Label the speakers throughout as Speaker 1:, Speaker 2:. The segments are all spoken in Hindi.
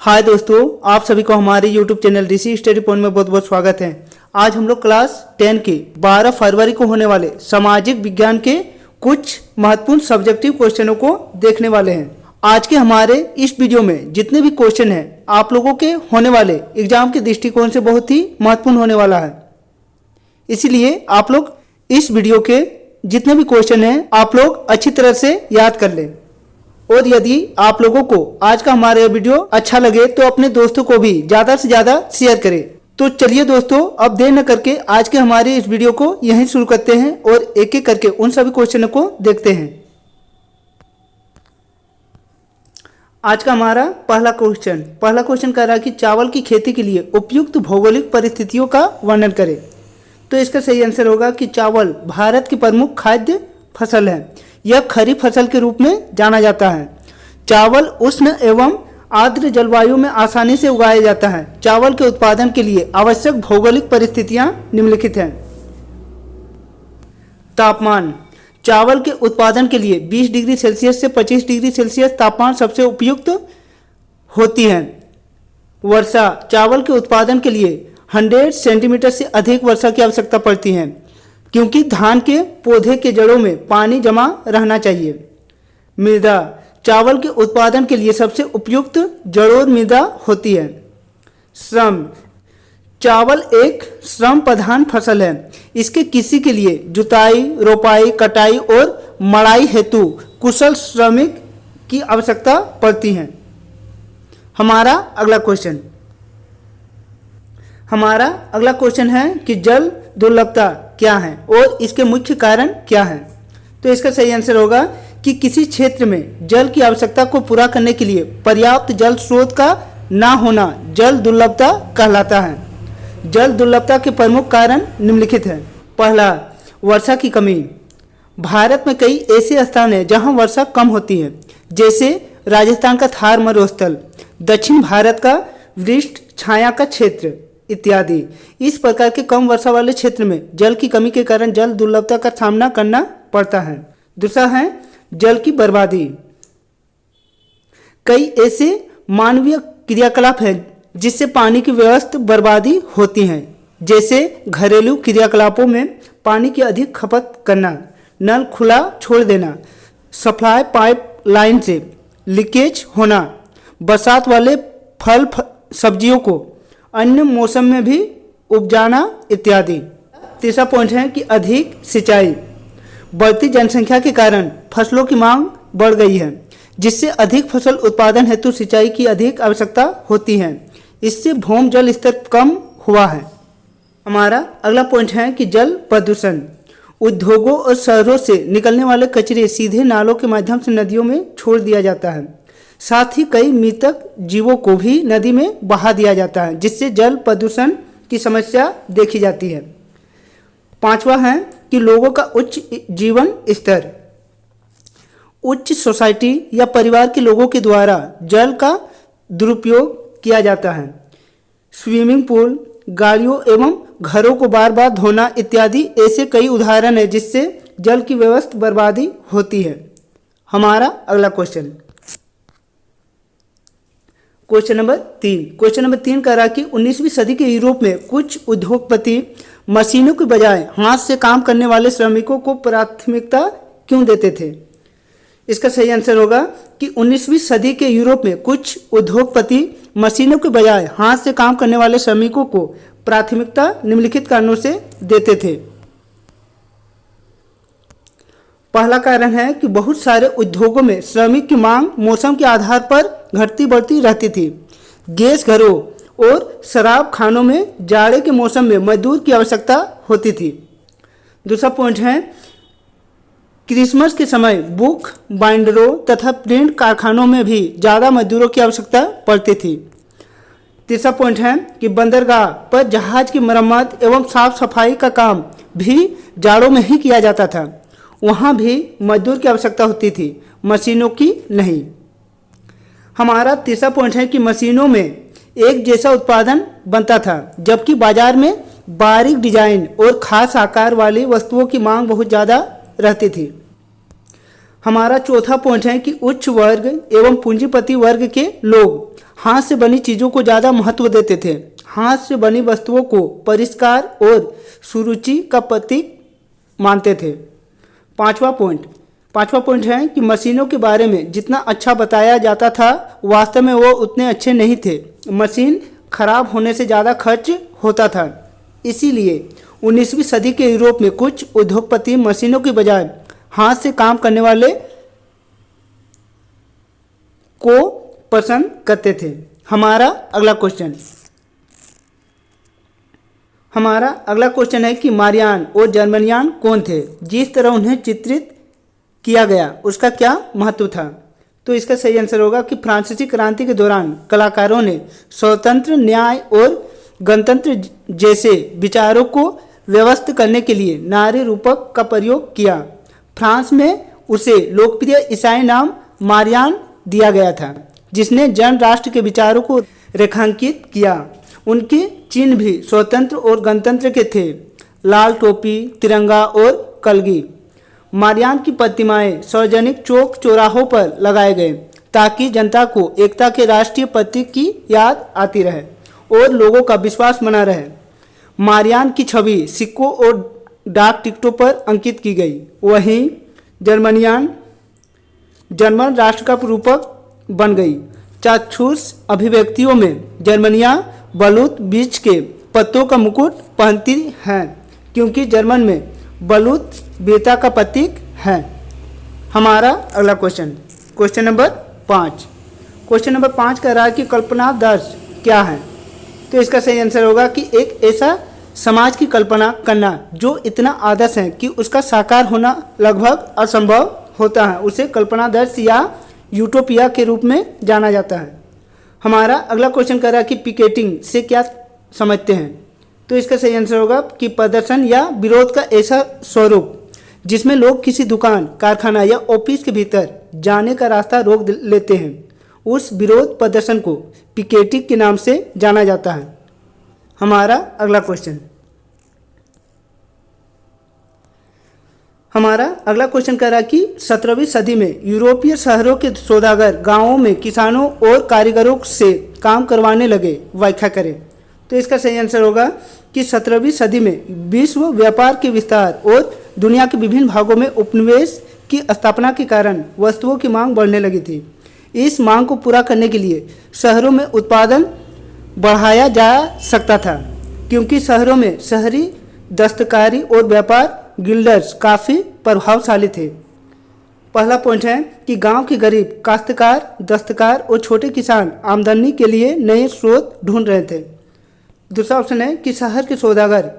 Speaker 1: हाय दोस्तों, आप सभी को हमारे YouTube चैनल ऋषि स्टडी पॉइंट में बहुत बहुत स्वागत है। आज हम लोग क्लास 10 के 12 फरवरी को होने वाले सामाजिक विज्ञान के कुछ महत्वपूर्ण सब्जेक्टिव क्वेश्चनों को देखने वाले हैं। आज के हमारे इस वीडियो में जितने भी क्वेश्चन हैं आप लोगों के होने वाले एग्जाम के दृष्टिकोण से बहुत ही महत्वपूर्ण होने वाला है। इसीलिए आप लोग इस वीडियो के जितने भी क्वेश्चन हैं आप लोग अच्छी तरह से याद कर लें। और यदि आप लोगों को आज का हमारा वीडियो अच्छा लगे तो अपने दोस्तों को भी ज़्यादा से ज़्यादा शेयर करें। तो चलिए दोस्तों, अब देर न करके आज के हमारे इस वीडियो को यहीं शुरू करते हैं और एक एक करके उन सभी क्वेश्चनों को देखते हैं। आज का हमारा पहला क्वेश्चन कह रहा है कि चावल की खेती के लिए उपयुक्त भौगोलिक परिस्थितियों का वर्णन करें। तो इसका सही आंसर होगा कि चावल भारत की प्रमुख खाद्य फसल है। यह खरीफ फसल के रूप में जाना जाता है। चावल उष्ण एवं आर्द्र जलवायु में आसानी से उगाया जाता है। चावल के उत्पादन के लिए आवश्यक भौगोलिक परिस्थितियां निम्नलिखित हैं। तापमान, चावल के उत्पादन के लिए 20 डिग्री सेल्सियस से 25 डिग्री सेल्सियस तापमान सबसे उपयुक्त होती है। वर्षा, चावल के उत्पादन के लिए 100 सेंटीमीटर से अधिक वर्षा की आवश्यकता पड़ती है क्योंकि धान के पौधे के जड़ों में पानी जमा रहना चाहिए। मृदा, चावल के उत्पादन के लिए सबसे उपयुक्त जड़ोर मृदा होती है। श्रम, चावल एक श्रम प्रधान फसल है। इसके कृषि के लिए जुताई, रोपाई, कटाई और मड़ाई हेतु कुशल श्रमिक की आवश्यकता पड़ती है। हमारा अगला क्वेश्चन है कि जल दुर्लभता क्या है और इसके मुख्य कारण क्या है। तो इसका सही आंसर होगा कि किसी क्षेत्र में जल की आवश्यकता को पूरा करने के लिए पर्याप्त जल स्रोत का ना होना जल दुर्लभता कहलाता है। जल दुर्लभता के प्रमुख कारण निम्नलिखित हैं। पहला, वर्षा की कमी। भारत में कई ऐसे स्थान हैं जहां वर्षा कम होती है, जैसे राजस्थान का थार मरुस्थल, दक्षिण भारत का वृष्ट छाया का क्षेत्र इत्यादि। इस प्रकार के कम वर्षा वाले क्षेत्र में जल की कमी के कारण जल दुर्लभता का सामना करना पड़ता है। दूसरा है जल की बर्बादी। कई ऐसे मानवीय क्रियाकलाप हैं जिससे पानी की व्यर्थ बर्बादी होती है, जैसे घरेलू क्रियाकलापों में पानी की अधिक खपत करना, नल खुला छोड़ देना, सप्लाई पाइप लाइन से लीकेज होना, बरसात वाले फल सब्जियों को अन्य मौसम में भी उपजाना इत्यादि। तीसरा पॉइंट है कि अधिक सिंचाई। बढ़ती जनसंख्या के कारण फसलों की मांग बढ़ गई है, जिससे अधिक फसल उत्पादन हेतु सिंचाई की अधिक आवश्यकता होती है। इससे भूमि जल स्तर कम हुआ है। हमारा अगला पॉइंट है कि जल प्रदूषण। उद्योगों और शहरों से निकलने वाले कचरे सीधे नालों के माध्यम से नदियों में छोड़ दिया जाता है। साथ ही कई मृतक जीवों को भी नदी में बहा दिया जाता है, जिससे जल प्रदूषण की समस्या देखी जाती है। पांचवा है कि लोगों का उच्च जीवन स्तर। उच्च सोसाइटी या परिवार के लोगों के द्वारा जल का दुरुपयोग किया जाता है। स्विमिंग पूल, गाड़ियों एवं घरों को बार बार धोना इत्यादि ऐसे कई उदाहरण हैं जिससे जल की व्यवस्था बर्बादी होती है। हमारा अगला क्वेश्चन नंबर 3 कह रहा कि 19वीं सदी के यूरोप में कुछ उद्योगपति मशीनों के बजाय हाथ से काम करने वाले श्रमिकों को प्राथमिकता क्यों देते थे। इसका सही आंसर होगा कि 19वीं सदी के यूरोप में कुछ उद्योगपति मशीनों के बजाय हाथ से काम करने वाले श्रमिकों को प्राथमिकता निम्नलिखित कारणों से देते थे। पहला कारण है कि बहुत सारे उद्योगों में श्रमिक की मांग मौसम के आधार पर घटती बढ़ती रहती थी। गैस घरों और शराब खानों में जाड़े के मौसम में मजदूर की आवश्यकता होती थी। दूसरा पॉइंट है क्रिसमस के समय बुक बाइंडरों तथा प्रिंट कारखानों में भी ज़्यादा मजदूरों की आवश्यकता पड़ती थी। तीसरा पॉइंट है कि बंदरगाह पर जहाज की मरम्मत एवं साफ सफाई का काम भी जाड़ों में ही किया जाता था। वहाँ भी मजदूर की आवश्यकता होती थी, मशीनों की नहीं। हमारा तीसरा पॉइंट है कि मशीनों में एक जैसा उत्पादन बनता था, जबकि बाजार में बारीक डिजाइन और खास आकार वाली वस्तुओं की मांग बहुत ज़्यादा रहती थी। हमारा चौथा पॉइंट है कि उच्च वर्ग एवं पूंजीपति वर्ग के लोग हाथ से बनी चीज़ों को ज़्यादा महत्व देते थे। हाथ से बनी वस्तुओं को परिष्कार और सुरुचि का प्रतीक मानते थे। पांचवा पॉइंट है कि मशीनों के बारे में जितना अच्छा बताया जाता था वास्तव में वो उतने अच्छे नहीं थे। मशीन खराब होने से ज़्यादा खर्च होता था। इसीलिए 19वीं सदी के यूरोप में कुछ उद्योगपति मशीनों की बजाय हाथ से काम करने वाले को पसंद करते थे। हमारा अगला क्वेश्चन है कि मारियान और जर्मनियान कौन थे? जिस तरह उन्हें चित्रित किया गया उसका क्या महत्व था? तो इसका सही आंसर होगा कि फ्रांसीसी क्रांति के दौरान कलाकारों ने स्वतंत्र, न्याय और गणतंत्र जैसे विचारों को व्यवस्थित करने के लिए नारी रूपक का प्रयोग किया। फ्रांस में उसे लोकप्रिय ईसाई नाम मारियान दिया गया था, जिसने जन राष्ट्र के विचारों को रेखांकित किया। उनके चिन्ह भी स्वतंत्र और गणतंत्र के थे, लाल टोपी, तिरंगा और कलगी। मारियान की प्रतिमाएं सार्वजनिक चौक चौराहों पर लगाए गए ताकि जनता को एकता के राष्ट्रीय प्रतीक की याद आती रहे और लोगों का विश्वास बना रहे। मारियान की छवि सिक्कों और डाक टिकटों पर अंकित की गई। वहीं जर्मन राष्ट्र का रूपक बन गई। चाक्षुष अभिव्यक्तियों में जर्मनियां बलूत बीज के पत्तों का मुकुट पहनती हैं, क्योंकि जर्मन में बलूत वीरता का प्रतीक है। हमारा अगला क्वेश्चन नंबर 5 कह रहा है कि कल्पनादर्श क्या है? तो इसका सही आंसर होगा कि एक ऐसा समाज की कल्पना करना जो इतना आदर्श है कि उसका साकार होना लगभग असंभव होता है, उसे कल्पनादर्श या यूटोपिया के रूप में जाना जाता है। हमारा अगला क्वेश्चन कह रहा है कि पिकेटिंग से क्या समझते हैं? तो इसका सही आंसर होगा कि प्रदर्शन या विरोध का ऐसा स्वरूप जिसमें लोग किसी दुकान, कारखाना या ऑफिस के भीतर जाने का रास्ता रोक लेते हैं। उस विरोध प्रदर्शन को पिकेटिंग के नाम से जाना जाता है। हमारा अगला क्वेश्चन कह रहा है कि 17वीं सदी में यूरोपीय शहरों के सौदागर गांवों में किसानों और कारीगरों से काम करवाने लगे। व्याख्या करें। तो इसका सही आंसर होगा कि 17वीं सदी में विश्व व्यापार के विस्तार और दुनिया के विभिन्न भागों में उपनिवेश की स्थापना के कारण वस्तुओं की मांग बढ़ने लगी थी। इस मांग को पूरा करने के लिए शहरों में उत्पादन बढ़ाया जा सकता था, क्योंकि शहरों में शहरी दस्तकारी और व्यापार गिल्डर्स काफ़ी प्रभावशाली थे। पहला पॉइंट है कि गांव के गरीब काश्तकार, दस्तकार और छोटे किसान आमदनी के लिए नए स्रोत ढूंढ रहे थे। दूसरा ऑप्शन है कि शहर के सौदागर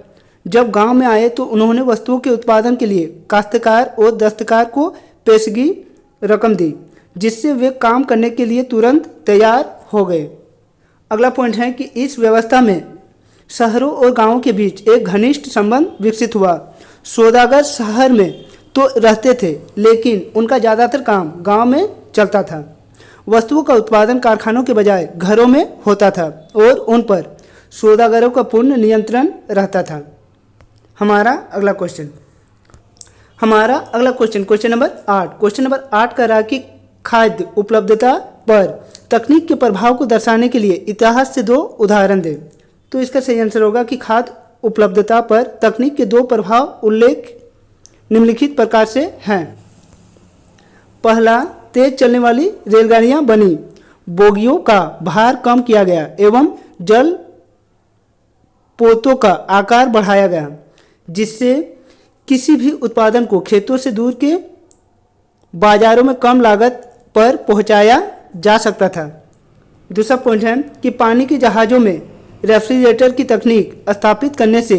Speaker 1: जब गांव में आए तो उन्होंने वस्तुओं के उत्पादन के लिए काश्तकार और दस्तकार को पेशगी रकम दी, जिससे वे काम करने के लिए तुरंत तैयार हो गए। अगला पॉइंट है कि इस व्यवस्था में शहरों और गांवों के बीच एक घनिष्ठ संबंध विकसित हुआ। सौदागर शहर में तो रहते थे, लेकिन उनका ज़्यादातर काम गांव में चलता था। वस्तुओं का उत्पादन कारखानों के बजाय घरों में होता था और उन पर सौदागरों का पूर्ण नियंत्रण रहता था। हमारा अगला क्वेश्चन नंबर 8 का रहा कि खाद्य उपलब्धता पर तकनीक के प्रभाव को दर्शाने के लिए इतिहास से 2 उदाहरण दें। तो इसका सही आंसर होगा कि खाद्य उपलब्धता पर तकनीक के 2 प्रभाव उल्लेख निम्नलिखित प्रकार से हैं। पहला, तेज चलने वाली रेलगाड़ियां बनी, बोगियों का भार कम किया गया एवं जल पोतों का आकार बढ़ाया गया, जिससे किसी भी उत्पादन को खेतों से दूर के बाजारों में कम लागत पर पहुंचाया जा सकता था। दूसरा पॉइंट है कि पानी के जहाज़ों में रेफ्रिजरेटर की तकनीक स्थापित करने से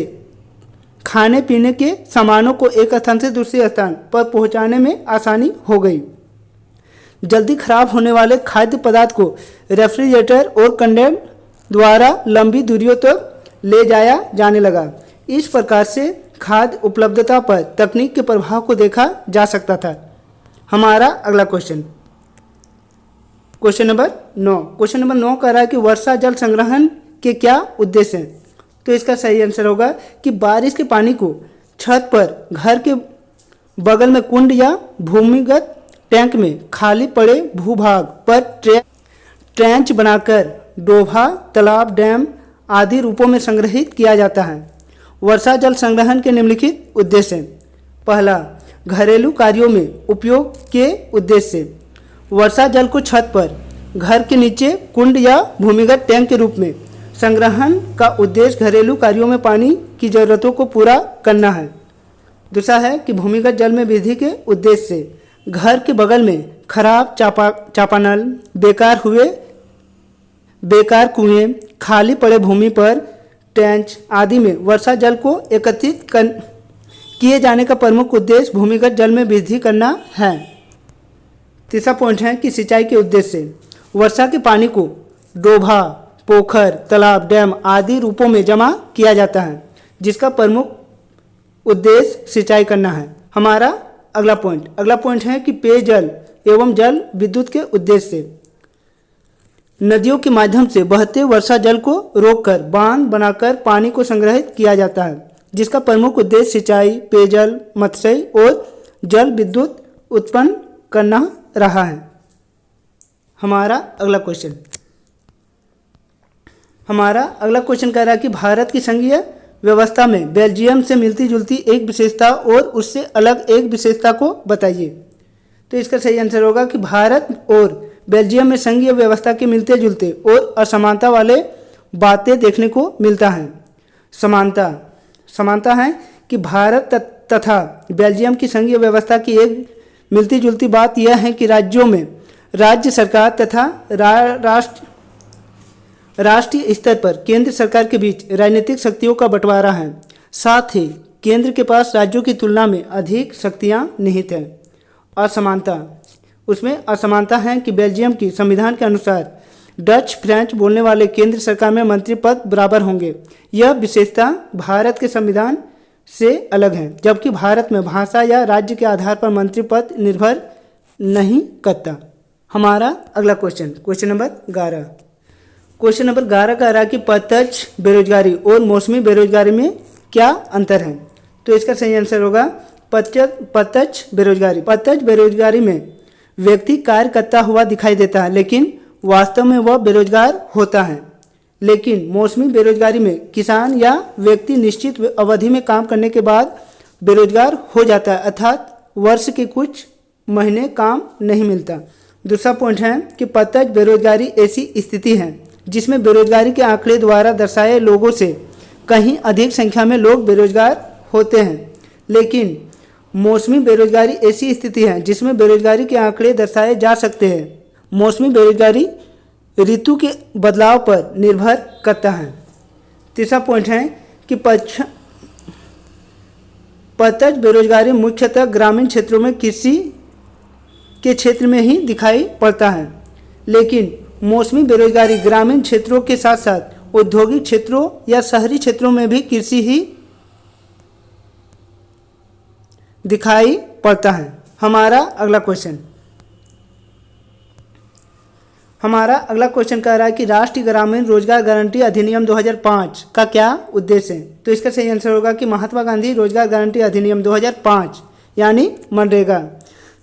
Speaker 1: खाने पीने के सामानों को एक स्थान से दूसरे स्थान पर पहुंचाने में आसानी हो गई। जल्दी खराब होने वाले खाद्य पदार्थ को रेफ्रिजरेटर और कंडेंसर द्वारा लंबी दूरियों तक ले जाया जाने लगा। इस प्रकार से खाद्य उपलब्धता पर तकनीक के प्रभाव को देखा जा सकता था। हमारा अगला क्वेश्चन नंबर 9 कह रहा है कि वर्षा जल संग्रहण के क्या उद्देश्य हैं? तो इसका सही आंसर होगा कि बारिश के पानी को छत पर, घर के बगल में कुंड या भूमिगत टैंक में खाली पड़े भूभाग पर ट्रेंच बनाकर डोभा, तालाब, डैम आदि रूपों में संग्रहित किया जाता है। वर्षा जल संग्रहण के निम्नलिखित उद्देश्य हैं। पहला, घरेलू कार्यों में उपयोग के उद्देश्य से वर्षा जल को छत पर, घर के नीचे कुंड या भूमिगत टैंक के रूप में संग्रहण का उद्देश्य घरेलू कार्यों में पानी की जरूरतों को पूरा करना है। दूसरा है कि भूमिगत जल में वृद्धि के उद्देश्य से घर के बगल में खराब चापानल, बेकार कुएं, खाली पड़े भूमि पर टैंच आदि में वर्षा जल को एकत्रित किए जाने का प्रमुख उद्देश्य भूमिगत जल में वृद्धि करना है। तीसरा पॉइंट है कि सिंचाई के उद्देश्य से वर्षा के पानी को डोभा, पोखर, तालाब, डैम आदि रूपों में जमा किया जाता है, जिसका प्रमुख उद्देश्य सिंचाई करना है। हमारा अगला पॉइंट है कि पेयजल एवं जल विद्युत के उद्देश्य से नदियों के माध्यम से बहते वर्षा जल को रोककर बांध बनाकर पानी को संग्रहित किया जाता है, जिसका प्रमुख उद्देश्य सिंचाई, पेयजल, मत्स्य और जल विद्युत उत्पन्न करना रहा है। हमारा अगला क्वेश्चन कह रहा है कि भारत की संघीय व्यवस्था में बेल्जियम से मिलती जुलती एक विशेषता और उससे अलग एक विशेषता को बताइए। तो इसका सही आंसर होगा कि भारत और बेल्जियम में संघीय व्यवस्था के मिलते जुलते और असमानता वाले बातें देखने को मिलता है। समानता है कि भारत तथा बेल्जियम की संघीय व्यवस्था की एक मिलती जुलती बात यह है कि राज्यों में राज्य सरकार तथा राष्ट्रीय स्तर पर केंद्र सरकार के बीच राजनीतिक शक्तियों का बंटवारा है। साथ ही केंद्र के पास राज्यों की तुलना में अधिक शक्तियां निहित हैं। असमानता है कि बेल्जियम की संविधान के अनुसार डच, फ्रेंच बोलने वाले केंद्र सरकार में मंत्री पद बराबर होंगे। यह विशेषता भारत के संविधान से अलग है, जबकि भारत में भाषा या राज्य के आधार पर मंत्री पद निर्भर नहीं करता। हमारा अगला क्वेश्चन नंबर 11 कह रहा है कि प्रत्यक्ष बेरोजगारी और मौसमी बेरोजगारी में क्या अंतर है। तो इसका सही आंसर होगा प्रत्यक्ष बेरोजगारी में व्यक्ति कार्य करता हुआ दिखाई देता है, लेकिन वास्तव में वह बेरोजगार होता है। लेकिन मौसमी बेरोजगारी में किसान या व्यक्ति निश्चित अवधि में काम करने के बाद बेरोजगार हो जाता है, अर्थात वर्ष के कुछ महीने काम नहीं मिलता। दूसरा पॉइंट है कि प्रत्यक्ष बेरोजगारी ऐसी स्थिति है जिसमें बेरोजगारी के आंकड़े द्वारा दर्शाए लोगों से कहीं अधिक संख्या में लोग बेरोजगार होते हैं। लेकिन मौसमी बेरोजगारी ऐसी स्थिति है जिसमें बेरोजगारी के आंकड़े दर्शाए जा सकते हैं। मौसमी बेरोजगारी ऋतु के बदलाव पर निर्भर करता है। तीसरा पॉइंट है कि प्रत्यक्ष बेरोजगारी मुख्यतः ग्रामीण क्षेत्रों में कृषि के क्षेत्र में ही दिखाई पड़ता है, लेकिन मौसमी बेरोजगारी ग्रामीण क्षेत्रों के साथ साथ औद्योगिक क्षेत्रों या शहरी क्षेत्रों में भी कृषि ही दिखाई पड़ता है। हमारा अगला क्वेश्चन कह रहा है कि राष्ट्रीय ग्रामीण रोजगार गारंटी अधिनियम 2005 का क्या उद्देश्य है। तो इसका सही आंसर होगा कि महात्मा गांधी रोजगार गारंटी अधिनियम 2005 यानी मनरेगा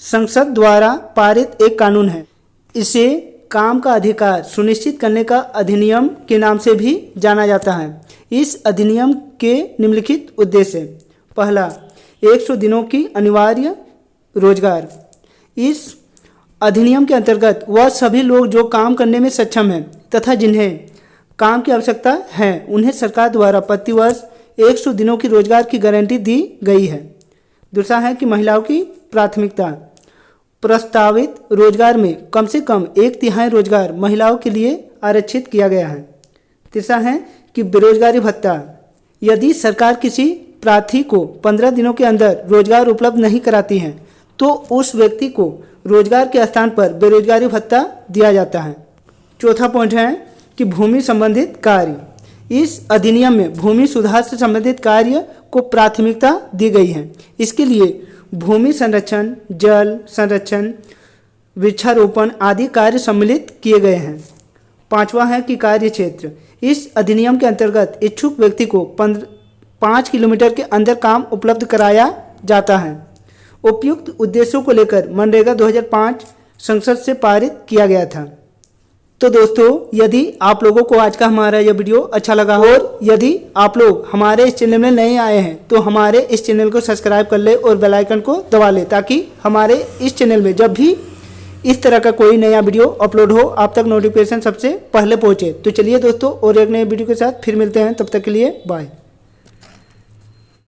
Speaker 1: संसद द्वारा पारित एक कानून है। इसे काम का अधिकार सुनिश्चित करने का अधिनियम के नाम से भी जाना जाता है। इस अधिनियम के निम्नलिखित उद्देश्य: पहला, 100 दिनों की अनिवार्य रोजगार। इस अधिनियम के अंतर्गत वह सभी लोग जो काम करने में सक्षम हैं तथा जिन्हें काम की आवश्यकता है, उन्हें सरकार द्वारा प्रतिवर्ष 100 दिनों की रोजगार की गारंटी दी गई है। दूसरा है कि महिलाओं की प्राथमिकता। प्रस्तावित रोजगार में कम से कम 1/3 रोजगार महिलाओं के लिए आरक्षित किया गया है। तीसरा है कि बेरोजगारी भत्ता। यदि सरकार किसी प्रार्थी को 15 दिनों के अंदर रोजगार उपलब्ध नहीं कराती है तो उस व्यक्ति को रोजगार के स्थान पर बेरोजगारी भत्ता दिया जाता है। चौथा पॉइंट है कि भूमि संबंधित कार्य। इस अधिनियम में भूमि सुधार से संबंधित कार्य को प्राथमिकता दी गई है। इसके लिए भूमि संरक्षण, जल संरक्षण, वृक्षारोपण आदि कार्य सम्मिलित किए गए हैं। पांचवा है कि कार्य क्षेत्र। इस अधिनियम के अंतर्गत इच्छुक व्यक्ति को 5 किलोमीटर के अंदर काम उपलब्ध कराया जाता है। उपयुक्त उद्देश्यों को लेकर मनरेगा 2005 संसद से पारित किया गया था। तो दोस्तों, यदि आप लोगों को आज का हमारा यह वीडियो अच्छा लगा हो और यदि आप लोग हमारे इस चैनल में नए आए हैं तो हमारे इस चैनल को सब्सक्राइब कर ले और बेल आइकन को दबा ले, ताकि हमारे इस चैनल में जब भी इस तरह का कोई नया वीडियो अपलोड हो आप तक नोटिफिकेशन सबसे पहले पहुंचे। तो चलिए दोस्तों, और एक नए वीडियो के साथ फिर मिलते हैं, तब तक के लिए बाय।